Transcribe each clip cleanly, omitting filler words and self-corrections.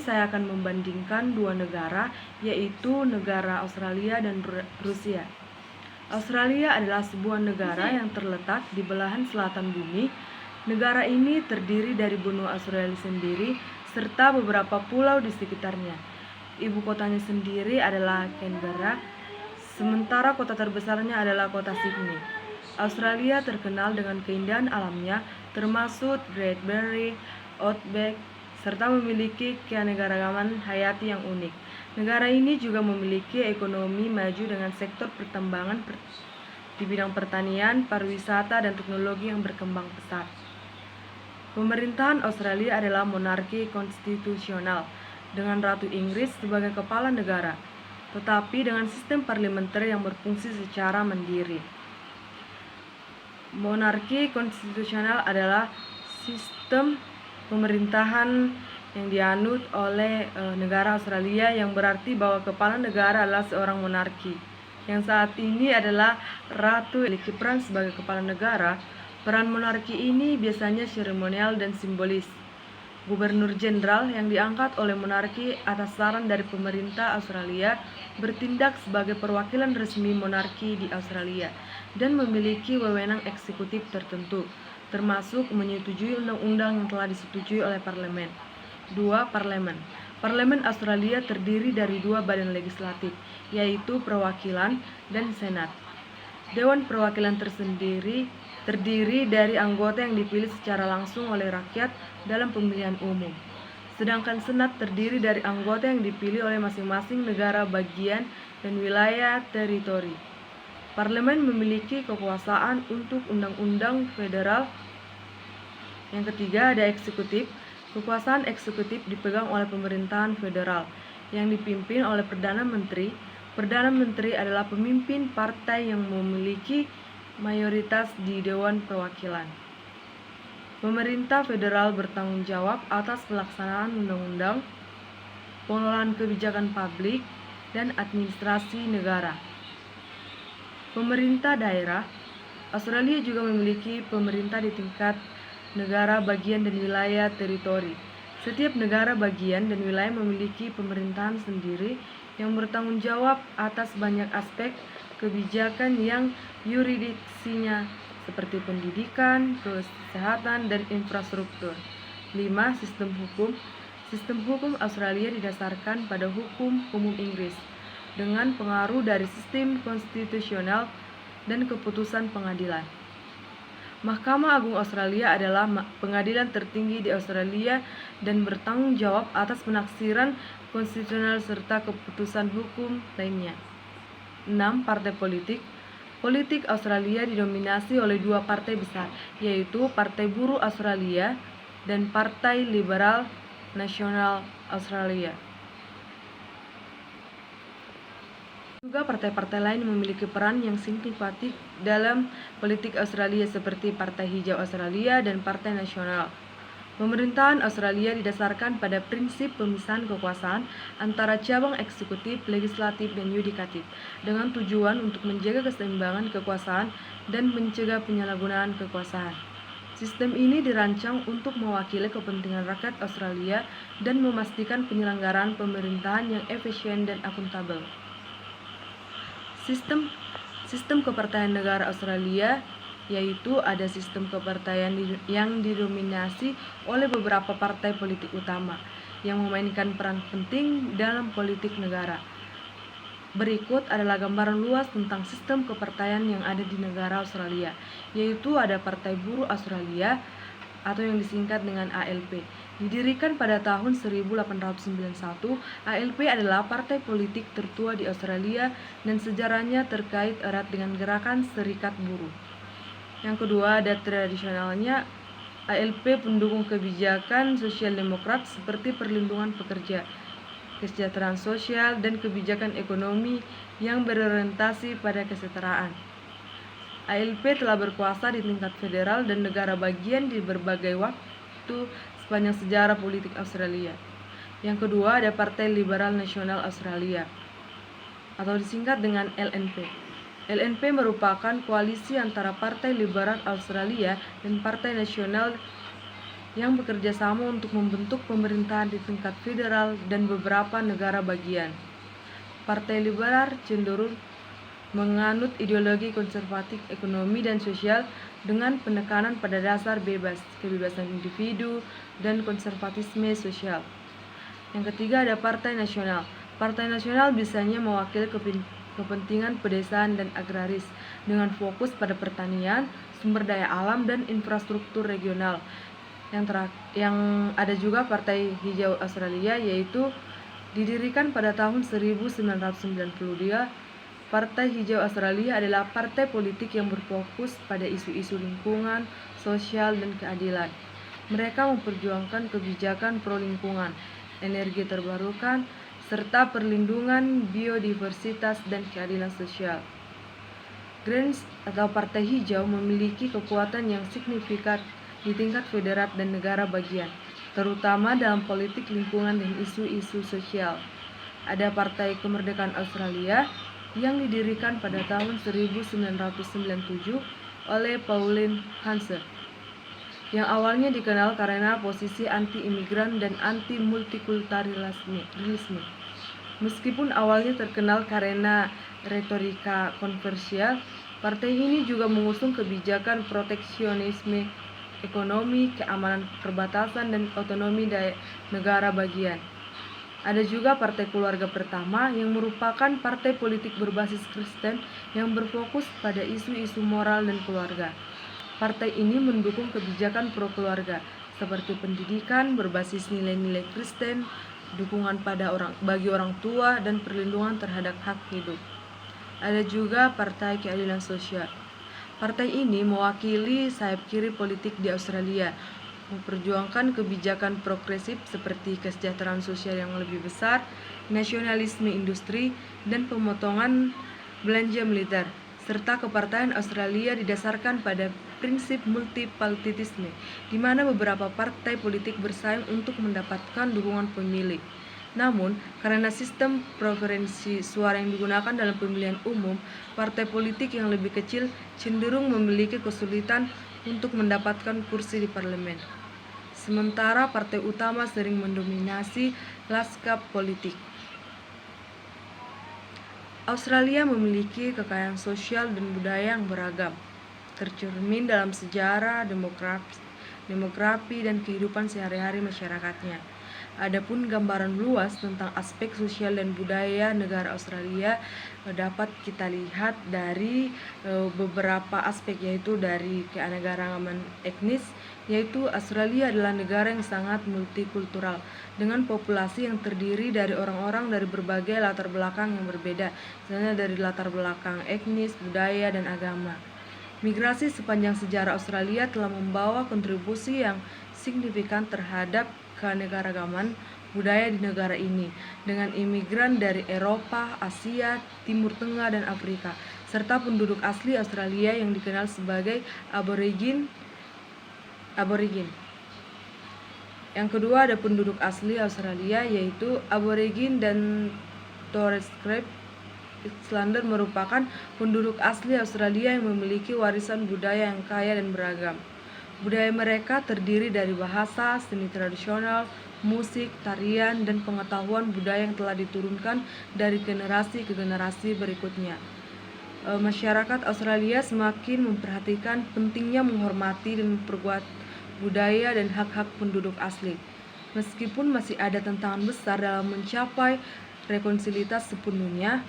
saya akan membandingkan dua negara, yaitu negara Australia dan Rusia. Australia adalah sebuah negara yang terletak di belahan selatan bumi. Negara ini terdiri dari benua Australia sendiri serta beberapa pulau di sekitarnya. Ibu kotanya sendiri adalah Canberra, sementara kota terbesarnya adalah kota Sydney. Australia terkenal dengan keindahan alamnya, termasuk Great Barrier, Outback, serta memiliki keanekaragaman hayati yang unik. Negara ini juga memiliki ekonomi maju dengan sektor pertambangan di bidang pertanian, pariwisata, dan teknologi yang berkembang pesat. Pemerintahan Australia adalah monarki konstitusional dengan Ratu Inggris sebagai kepala negara, tetapi dengan sistem parlementer yang berfungsi secara mandiri. Monarki konstitusional adalah sistem pemerintahan yang dianut oleh negara Australia, yang berarti bahwa kepala negara adalah seorang monarki, yang saat ini adalah Ratu memiliki peran sebagai kepala negara. Peran monarki ini biasanya seremonial dan simbolis. Gubernur Jenderal yang diangkat oleh monarki atas saran dari pemerintah Australia bertindak sebagai perwakilan resmi monarki di Australia dan memiliki wewenang eksekutif tertentu, termasuk menyetujui undang-undang yang telah disetujui oleh parlemen. 2. Parlemen. Parlemen Australia terdiri dari dua badan legislatif, yaitu Perwakilan dan Senat. Dewan Perwakilan terdiri dari anggota yang dipilih secara langsung oleh rakyat dalam pemilihan umum. Sedangkan Senat terdiri dari anggota yang dipilih oleh masing-masing negara bagian dan wilayah teritori. Parlemen memiliki kekuasaan untuk undang-undang federal. Yang ketiga ada eksekutif. Kekuasaan eksekutif dipegang oleh pemerintahan federal yang dipimpin oleh Perdana Menteri. Perdana Menteri adalah pemimpin partai yang memiliki mayoritas di Dewan Perwakilan. Pemerintah federal bertanggung jawab atas pelaksanaan undang-undang, pengelolaan kebijakan publik, dan administrasi negara. Pemerintah daerah. Australia juga memiliki pemerintah di tingkat negara bagian dan wilayah teritori. Setiap negara bagian dan wilayah memiliki pemerintahan sendiri yang bertanggung jawab atas banyak aspek kebijakan yang yurisdiksinya, seperti pendidikan, kesehatan, dan infrastruktur. 5. Sistem hukum. Sistem hukum Australia didasarkan pada hukum umum Inggris dengan pengaruh dari sistem konstitusional dan keputusan pengadilan. Mahkamah Agung Australia adalah pengadilan tertinggi di Australia dan bertanggung jawab atas penafsiran konstitusional serta keputusan hukum lainnya. 6. Partai politik. Politik Australia didominasi oleh dua partai besar, yaitu Partai Buruh Australia dan Partai Liberal Nasional Australia. Juga partai-partai lain memiliki peran yang signifikan dalam politik Australia, seperti Partai Hijau Australia dan Partai Nasional. Pemerintahan Australia didasarkan pada prinsip pemisahan kekuasaan antara cabang eksekutif, legislatif, dan yudikatif, dengan tujuan untuk menjaga keseimbangan kekuasaan dan mencegah penyalahgunaan kekuasaan. Sistem ini dirancang untuk mewakili kepentingan rakyat Australia dan memastikan penyelenggaraan pemerintahan yang efisien dan akuntabel. Sistem kepartaian negara Australia, yaitu ada sistem kepartaian yang didominasi oleh beberapa partai politik utama yang memainkan peran penting dalam politik negara. Berikut adalah gambaran luas tentang sistem kepartaian yang ada di negara Australia, yaitu ada Partai Buruh Australia atau yang disingkat dengan ALP. Didirikan pada tahun 1891, ALP adalah partai politik tertua di Australia dan sejarahnya terkait erat dengan gerakan serikat buruh. Yang kedua ada tradisionalnya. ALP pendukung kebijakan sosial demokrat seperti perlindungan pekerja, kesejahteraan sosial, dan kebijakan ekonomi yang berorientasi pada kesetaraan. ALP telah berkuasa di tingkat federal dan negara bagian di berbagai waktu sepanjang sejarah politik Australia. Yang kedua ada Partai Liberal Nasional Australia atau disingkat dengan LNP. LNP merupakan koalisi antara Partai Liberal Australia dan Partai Nasional yang bekerja sama untuk membentuk pemerintahan di tingkat federal dan beberapa negara bagian. Partai Liberal cenderung menganut ideologi konservatif ekonomi dan sosial dengan penekanan pada dasar kebebasan individu, dan konservatisme sosial. Yang ketiga ada Partai Nasional. Partai Nasional biasanya mewakili kepentingan pedesaan dan agraris dengan fokus pada pertanian, sumber daya alam, dan infrastruktur regional. Yang ada juga Partai Hijau Australia, yaitu didirikan pada tahun 1992. Partai Hijau Australia adalah partai politik yang berfokus pada isu-isu lingkungan, sosial, dan keadilan. Mereka memperjuangkan kebijakan pro lingkungan, energi terbarukan, serta perlindungan biodiversitas dan keadilan sosial. Greens atau Partai Hijau memiliki kekuatan yang signifikan di tingkat federal dan negara bagian, terutama dalam politik lingkungan dan isu-isu sosial. Ada Partai Kemerdekaan Australia yang didirikan pada tahun 1997 oleh Pauline Hanson, yang awalnya dikenal karena posisi anti-imigran dan anti-multikulturalisme. Meskipun awalnya terkenal karena retorika kontroversial, partai ini juga mengusung kebijakan proteksionisme ekonomi, keamanan perbatasan, dan otonomi negara bagian. Ada juga Partai Keluarga Pertama yang merupakan partai politik berbasis Kristen yang berfokus pada isu-isu moral dan keluarga. Partai ini mendukung kebijakan pro-keluarga seperti pendidikan berbasis nilai-nilai Kristen, dukungan bagi orang tua, dan perlindungan terhadap hak hidup. Ada juga Partai Keadilan Sosial. Partai ini mewakili sayap kiri politik di Australia, memperjuangkan kebijakan progresif seperti kesejahteraan sosial yang lebih besar, nasionalisme industri, dan pemotongan belanja militer, serta kepartaian Australia didasarkan pada prinsip multipartitisme, di mana beberapa partai politik bersaing untuk mendapatkan dukungan pemilih. Namun, karena sistem preferensi suara yang digunakan dalam pemilihan umum, partai politik yang lebih kecil cenderung memiliki kesulitan untuk mendapatkan kursi di parlemen. Sementara partai utama sering mendominasi lanskap politik. Australia memiliki kekayaan sosial dan budaya yang beragam, tercermin dalam sejarah, demografi, dan kehidupan sehari-hari masyarakatnya. Adapun gambaran luas tentang aspek sosial dan budaya negara Australia dapat kita lihat dari beberapa aspek, yaitu dari keanekaragaman etnis, yaitu Australia adalah negara yang sangat multikultural dengan populasi yang terdiri dari orang-orang dari berbagai latar belakang yang berbeda, misalnya dari latar belakang etnis, budaya, dan agama. Migrasi sepanjang sejarah Australia telah membawa kontribusi yang signifikan terhadap keanekaragaman budaya di negara ini, dengan imigran dari Eropa, Asia, Timur Tengah, dan Afrika, serta penduduk asli Australia yang dikenal sebagai aborigin. Yang kedua ada penduduk asli Australia, yaitu aborigin dan Torres Strait Islander merupakan penduduk asli Australia yang memiliki warisan budaya yang kaya dan beragam. Budaya mereka terdiri dari bahasa, seni tradisional, musik, tarian, dan pengetahuan budaya yang telah diturunkan dari generasi ke generasi berikutnya. Masyarakat Australia semakin memperhatikan pentingnya menghormati dan memperkuat budaya dan hak-hak penduduk asli. Meskipun masih ada tantangan besar dalam mencapai rekonsilitas sepenuhnya,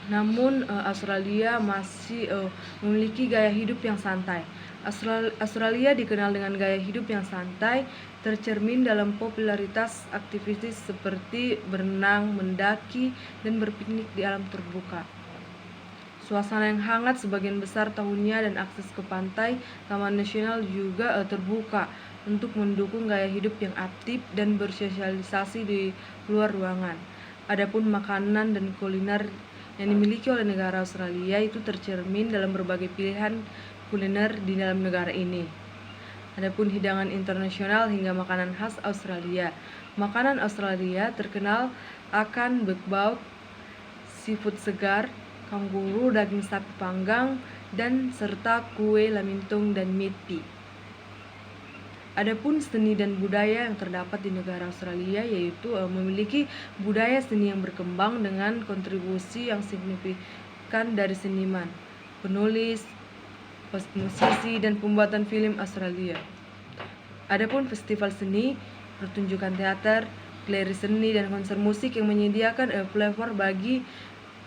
namun Australia masih memiliki gaya hidup yang santai. Australia dikenal dengan gaya hidup yang santai, tercermin dalam popularitas aktivitas seperti berenang, mendaki, dan berpiknik di alam terbuka. Suasana yang hangat sebagian besar tahunnya dan akses ke pantai, taman nasional juga terbuka untuk mendukung gaya hidup yang aktif dan bersosialisasi di luar ruangan. Adapun makanan dan kuliner yang dimiliki oleh negara Australia itu tercermin dalam berbagai pilihan kuliner di dalam negara ini. Adapun hidangan internasional hingga makanan khas Australia. Makanan Australia terkenal akan bekbau, seafood segar, kanguru, daging sapi panggang, dan serta kue lamintong dan meat pie. Adapun seni dan budaya yang terdapat di negara Australia yaitu memiliki budaya seni yang berkembang dengan kontribusi yang signifikan dari seniman, penulis, musisi, dan pembuatan film Australia. Adapun festival seni, pertunjukan teater, galeri seni, dan konser musik yang menyediakan flavor bagi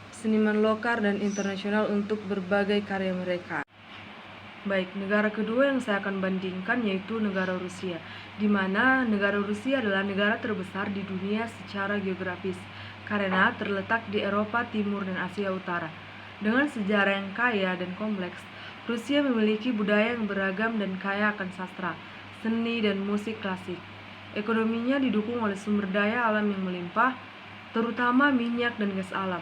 seniman lokal dan internasional untuk berbagai karya mereka. Baik, negara kedua yang saya akan bandingkan yaitu negara Rusia, di mana negara Rusia adalah negara terbesar di dunia secara geografis karena terletak di Eropa Timur dan Asia Utara. Dengan sejarah yang kaya dan kompleks, Rusia memiliki budaya yang beragam dan kaya akan sastra, seni, dan musik klasik. Ekonominya didukung oleh sumber daya alam yang melimpah, terutama minyak dan gas alam.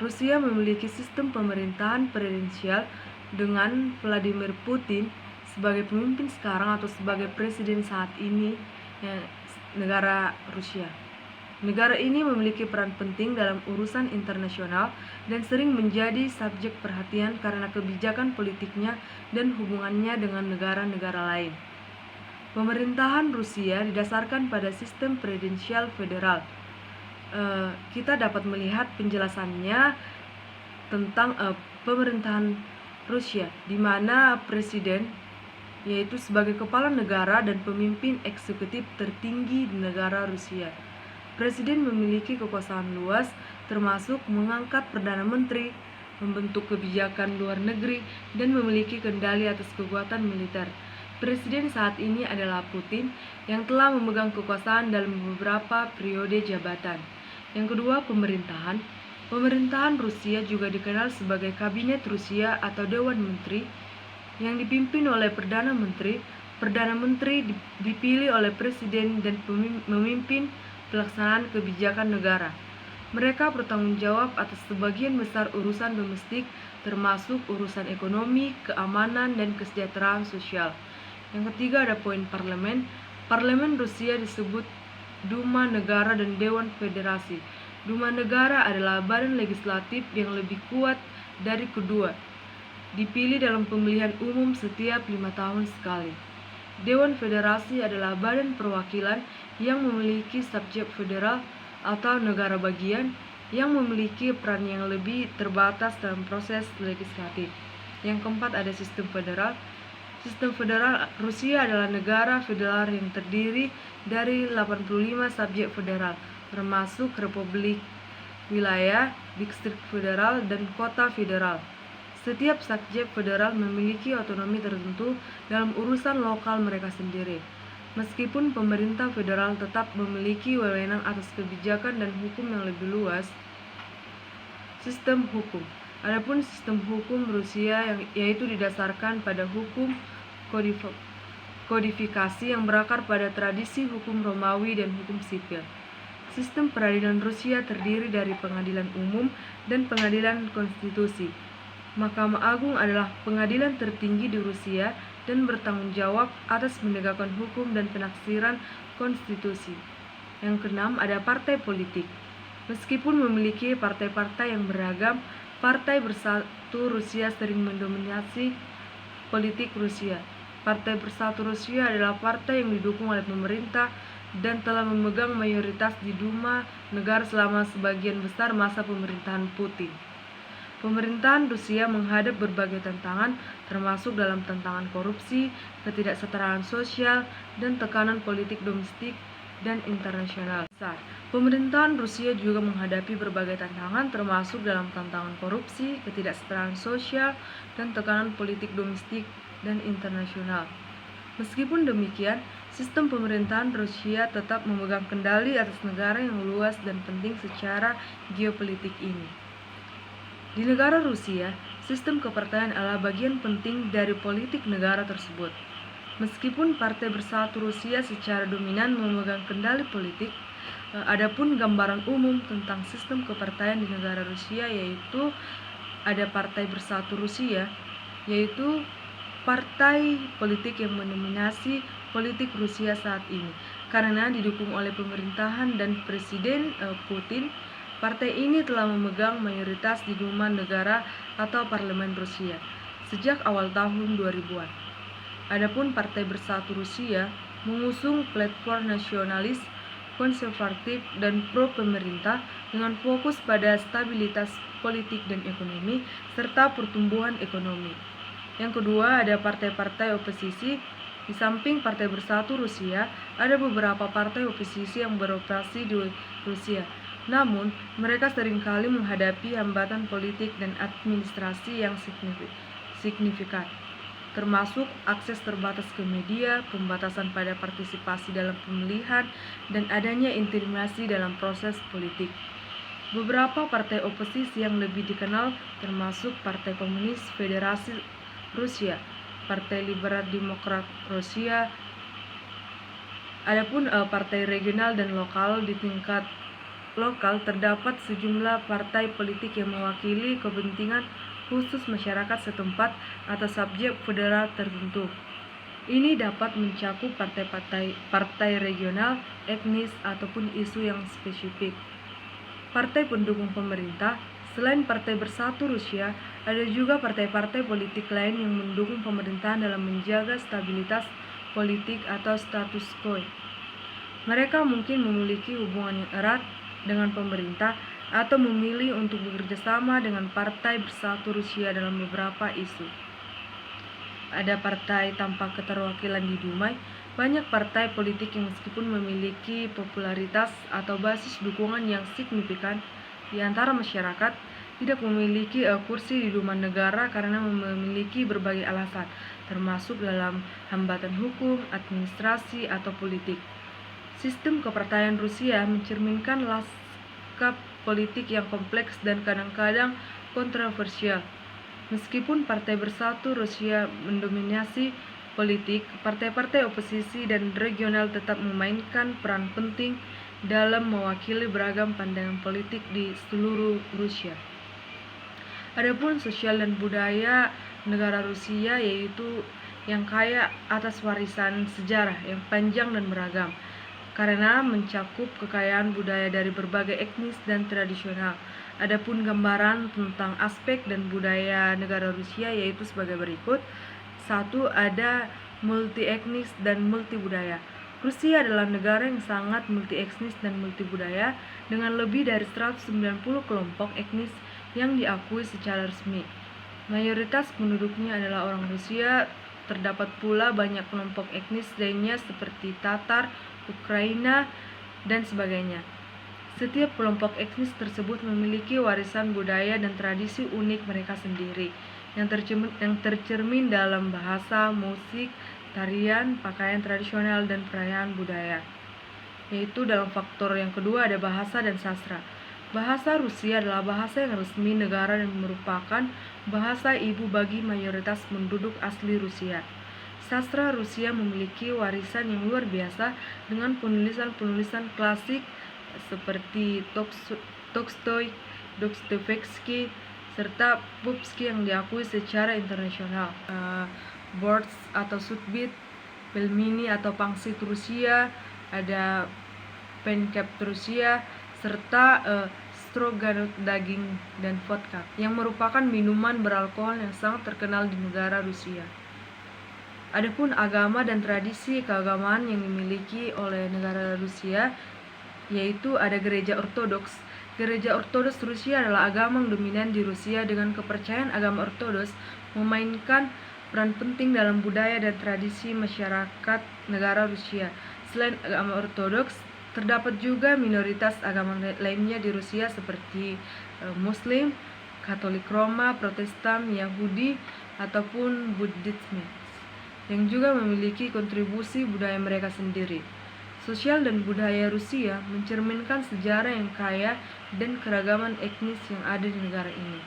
Rusia memiliki sistem pemerintahan presidensial dengan Vladimir Putin sebagai pemimpin sekarang atau sebagai presiden saat ini negara Rusia. Negara ini memiliki peran penting dalam urusan internasional dan sering menjadi subjek perhatian karena kebijakan politiknya dan hubungannya dengan negara-negara lain. Pemerintahan Rusia didasarkan pada sistem presidensial federal. Kita dapat melihat penjelasannya tentang pemerintahan Rusia, di mana presiden yaitu sebagai kepala negara dan pemimpin eksekutif tertinggi di negara Rusia. Presiden memiliki kekuasaan luas, termasuk mengangkat perdana menteri, membentuk kebijakan luar negeri, dan memiliki kendali atas kekuatan militer. Presiden saat ini adalah Putin, yang telah memegang kekuasaan dalam beberapa periode jabatan. Yang kedua, pemerintahan. Pemerintahan Rusia juga dikenal sebagai Kabinet Rusia atau Dewan Menteri yang dipimpin oleh Perdana Menteri. Perdana Menteri dipilih oleh Presiden dan memimpin pelaksanaan kebijakan negara. Mereka bertanggung jawab atas sebagian besar urusan domestik termasuk urusan ekonomi, keamanan, dan kesejahteraan sosial. Yang ketiga ada poin parlemen. Parlemen Rusia disebut Duma Negara dan Dewan Federasi. Duma Negara adalah badan legislatif yang lebih kuat dari kedua, dipilih dalam pemilihan umum setiap 5 tahun sekali. Dewan Federasi adalah badan perwakilan yang memiliki subjek federal atau negara bagian yang memiliki peran yang lebih terbatas dalam proses legislatif. Yang keempat ada sistem federal. Sistem federal Rusia adalah negara federal yang terdiri dari 85 subjek federal, termasuk republik, wilayah, distrik federal, dan kota federal. Setiap subjek federal memiliki otonomi tertentu dalam urusan lokal mereka sendiri. Meskipun pemerintah federal tetap memiliki wewenang atas kebijakan dan hukum yang lebih luas. Sistem hukum. Adapun sistem hukum Rusia yaitu didasarkan pada hukum kodifikasi yang berakar pada tradisi hukum Romawi dan hukum sipil. Sistem peradilan Rusia terdiri dari pengadilan umum dan pengadilan konstitusi. Mahkamah Agung adalah pengadilan tertinggi di Rusia dan bertanggung jawab atas menegakkan hukum dan penafsiran konstitusi. Yang keenam ada partai politik. Meskipun memiliki partai-partai yang beragam, Partai Bersatu Rusia sering mendominasi politik Rusia. Partai Bersatu Rusia adalah partai yang didukung oleh pemerintah dan telah memegang mayoritas di Duma Negara selama sebagian besar masa pemerintahan Putin. Pemerintahan Rusia menghadap berbagai tantangan, termasuk dalam tantangan korupsi, ketidaksetaraan sosial, dan tekanan politik domestik dan internasional. Pemerintahan Rusia juga menghadapi berbagai tantangan, termasuk dalam tantangan korupsi, ketidaksetaraan sosial, dan tekanan politik domestik dan internasional. Meskipun demikian, sistem pemerintahan Rusia tetap memegang kendali atas negara yang luas dan penting secara geopolitik ini. Di negara Rusia, sistem kepartaian adalah bagian penting dari politik negara tersebut. Meskipun Partai Bersatu Rusia secara dominan memegang kendali politik, adapun gambaran umum tentang sistem kepartaian di negara Rusia yaitu ada Partai Bersatu Rusia, yaitu partai politik yang mendominasi politik Rusia saat ini. Karena didukung oleh pemerintahan dan Presiden Putin, partai ini telah memegang mayoritas di Duma Negara atau Parlemen Rusia sejak awal tahun 2000-an. Adapun Partai Bersatu Rusia mengusung platform nasionalis, konservatif, dan pro-pemerintah dengan fokus pada stabilitas politik dan ekonomi, serta pertumbuhan ekonomi. Yang kedua, ada partai-partai oposisi. Di samping Partai Bersatu Rusia, ada beberapa partai oposisi yang beroperasi di Rusia. Namun, mereka seringkali menghadapi hambatan politik dan administrasi yang signifikan, termasuk akses terbatas ke media, pembatasan pada partisipasi dalam pemilihan, dan adanya intimidasi dalam proses politik. Beberapa partai oposisi yang lebih dikenal termasuk Partai Komunis Federasi Rusia, Partai Liberal Demokrat Rusia. Adapun partai regional dan lokal, di tingkat lokal terdapat sejumlah partai politik yang mewakili kepentingan khusus masyarakat setempat atau subjek federal tertentu. Ini dapat mencakup partai regional, etnis, ataupun isu yang spesifik. Partai pendukung pemerintah. Selain Partai Bersatu Rusia, ada juga partai-partai politik lain yang mendukung pemerintahan dalam menjaga stabilitas politik atau status quo. Mereka mungkin memiliki hubungan yang erat dengan pemerintah atau memilih untuk bekerja sama dengan Partai Bersatu Rusia dalam beberapa isu. Ada partai tanpa keterwakilan di Duma. Banyak partai politik yang meskipun memiliki popularitas atau basis dukungan yang signifikan di antara masyarakat, tidak memiliki kursi di Duma negara karena memiliki berbagai alasan, termasuk dalam hambatan hukum, administrasi, atau politik. Sistem kepartaian Rusia mencerminkan lanskap politik yang kompleks dan kadang-kadang kontroversial. Meskipun Partai Bersatu Rusia mendominasi politik, partai-partai oposisi dan regional tetap memainkan peran penting dalam mewakili beragam pandangan politik di seluruh Rusia. Adapun sosial dan budaya negara Rusia, yaitu yang kaya atas warisan sejarah yang panjang dan beragam, karena mencakup kekayaan budaya dari berbagai etnis dan tradisional. Adapun gambaran tentang aspek dan budaya negara Rusia yaitu sebagai berikut. 1. Ada multi etnis dan multi budaya. Rusia adalah negara yang sangat multi etnis dan multi budaya dengan lebih dari 190 kelompok etnis yang diakui secara resmi. Mayoritas penduduknya adalah orang Rusia. Terdapat pula banyak kelompok etnis lainnya seperti Tatar, Ukraina, dan sebagainya. Setiap kelompok etnis tersebut memiliki warisan budaya dan tradisi unik mereka sendiri yang tercermin dalam bahasa, musik, tarian, pakaian tradisional, dan perayaan budaya. Yaitu dalam faktor yang kedua ada bahasa dan sastra. Bahasa Rusia adalah bahasa yang resmi negara dan merupakan bahasa ibu bagi mayoritas penduduk asli Rusia. Sastra Rusia memiliki warisan yang luar biasa dengan penulisan-penulisan klasik seperti Tolstoy, Dostoevsky, serta Pushkin yang diakui secara internasional. Borges atau Sudbit, Pelmini atau pangsit Rusia, ada pancake Rusia, serta stroganoff daging dan vodka yang merupakan minuman beralkohol yang sangat terkenal di negara Rusia. Adapun agama dan tradisi keagamaan yang dimiliki oleh negara Rusia yaitu ada Gereja Ortodoks. Gereja Ortodoks Rusia adalah agama yang dominan di Rusia dengan kepercayaan agama Ortodoks memainkan peran penting dalam budaya dan tradisi masyarakat negara Rusia. Selain agama Ortodoks, terdapat juga minoritas agama lainnya di Rusia seperti Muslim, Katolik Roma, Protestan, Yahudi, ataupun Buddhisme, yang juga memiliki kontribusi budaya mereka sendiri. Sosial dan budaya Rusia mencerminkan sejarah yang kaya dan keragaman etnis yang ada di negara ini.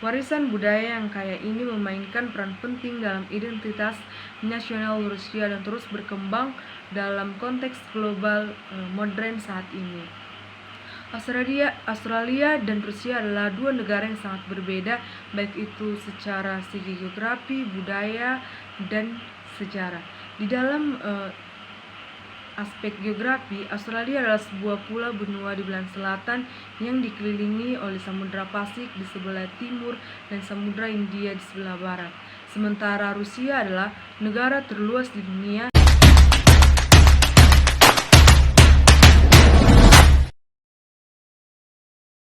Warisan budaya yang kaya ini memainkan peran penting dalam identitas nasional Rusia dan terus berkembang dalam konteks global modern saat ini. Australia dan Rusia adalah dua negara yang sangat berbeda, baik itu secara segi geografi, budaya, dan sejarah. Di dalam aspek geografi, Australia adalah sebuah pulau benua di belahan selatan yang dikelilingi oleh Samudra Pasifik di sebelah timur dan Samudra Hindia di sebelah barat. Sementara Rusia adalah negara terluas di dunia